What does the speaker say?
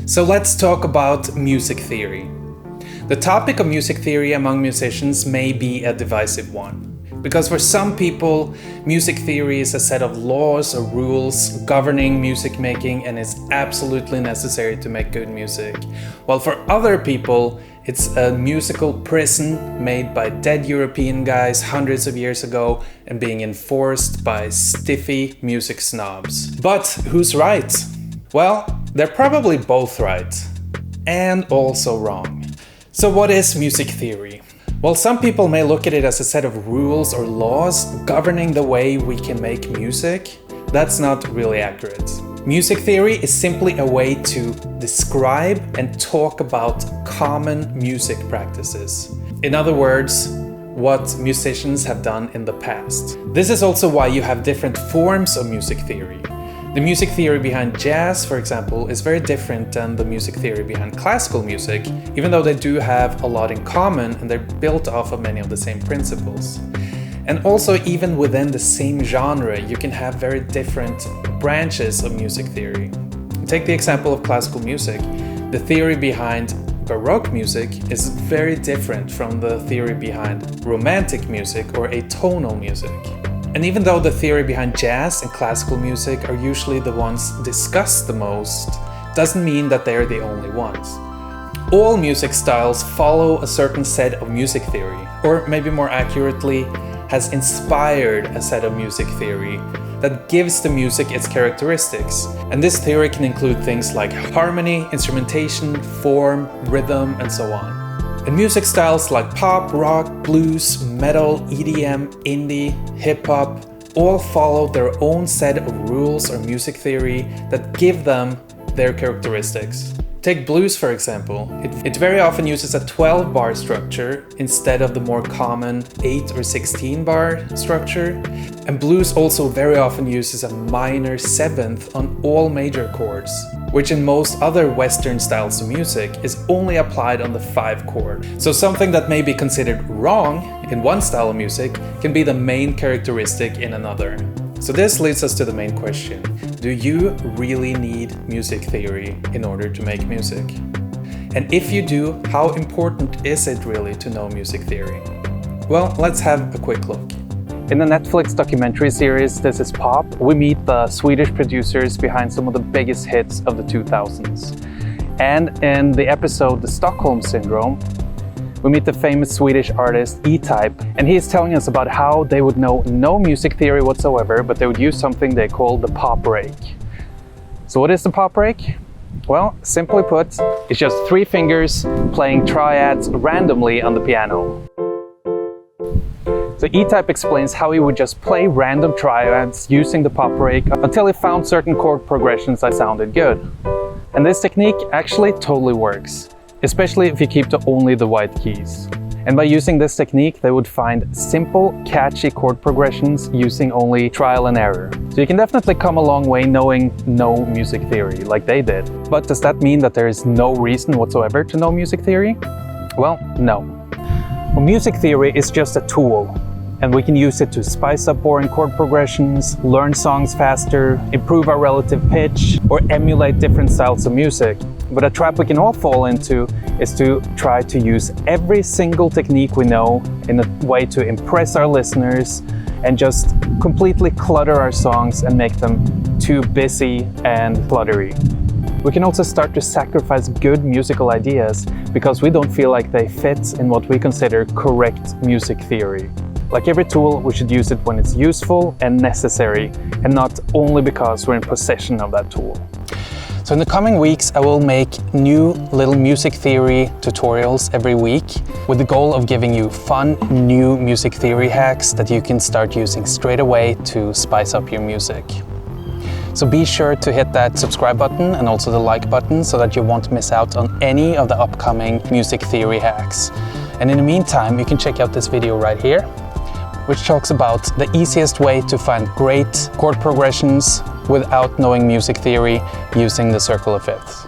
So let's talk about music theory. The topic of music theory among musicians may be a divisive one. Because for some people, music theory is a set of laws or rules governing music making and is absolutely necessary to make good music. While for other people, it's a musical prison made by dead European guys hundreds of years ago and being enforced by stiffy music snobs. But who's right? Well, they're probably both right. And also wrong. So what is music theory? Well, some people may look at it as a set of rules or laws governing the way we can make music. That's not really accurate. Music theory is simply a way to describe and talk about common music practices. In other words, what musicians have done in the past. This is also why you have different forms of music theory. The music theory behind jazz, for example, is very different than the music theory behind classical music, even though they do have a lot in common and they're built off of many of the same principles. And also, even within the same genre, you can have very different branches of music theory. Take the example of classical music. The theory behind Baroque music is very different from the theory behind Romantic music or atonal music. And even though the theory behind jazz and classical music are usually the ones discussed the most, doesn't mean that they are the only ones. All music styles follow a certain set of music theory, or maybe more accurately, has inspired a set of music theory that gives the music its characteristics. And this theory can include things like harmony, instrumentation, form, rhythm, and so on. And music styles like pop, rock, blues, metal, EDM, indie, hip-hop all follow their own set of rules or music theory that give them their characteristics. Take blues, for example. It very often uses a 12-bar structure instead of the more common 8 or 16-bar structure. And blues also very often uses a minor 7th on all major chords, which in most other Western styles of music is only applied on the 5 chord. So something that may be considered wrong in one style of music can be the main characteristic in another. So this leads us to the main question. Do you really need music theory in order to make music? And if you do, how important is it really to know music theory? Well, let's have a quick look. In the Netflix documentary series This Is Pop, we meet the Swedish producers behind some of the biggest hits of the 2000s. And in the episode The Stockholm Syndrome, we meet the famous Swedish artist E-Type, and he is telling us about how they would know no music theory whatsoever, but they would use something they call the pop rake. So what is the pop rake? Well, simply put, it's just 3 fingers playing triads randomly on the piano. So E-Type explains how he would just play random triads using the pop rake until he found certain chord progressions that sounded good. And this technique actually totally works, especially if you keep to only the white keys. And by using this technique, they would find simple, catchy chord progressions using only trial and error. So you can definitely come a long way knowing no music theory, like they did. But does that mean that there is no reason whatsoever to know music theory? Well, no. Well, music theory is just a tool, and we can use it to spice up boring chord progressions, learn songs faster, improve our relative pitch, or emulate different styles of music. But a trap we can all fall into is to try to use every single technique we know in a way to impress our listeners and just completely clutter our songs and make them too busy and cluttery. We can also start to sacrifice good musical ideas because we don't feel like they fit in what we consider correct music theory. Like every tool, we should use it when it's useful and necessary, and not only because we're in possession of that tool. So in the coming weeks, I will make new little music theory tutorials every week with the goal of giving you fun, new music theory hacks that you can start using straight away to spice up your music. So be sure to hit that subscribe button and also the like button so that you won't miss out on any of the upcoming music theory hacks. And in the meantime, you can check out this video right here, which talks about the easiest way to find great chord progressions without knowing music theory using the circle of fifths.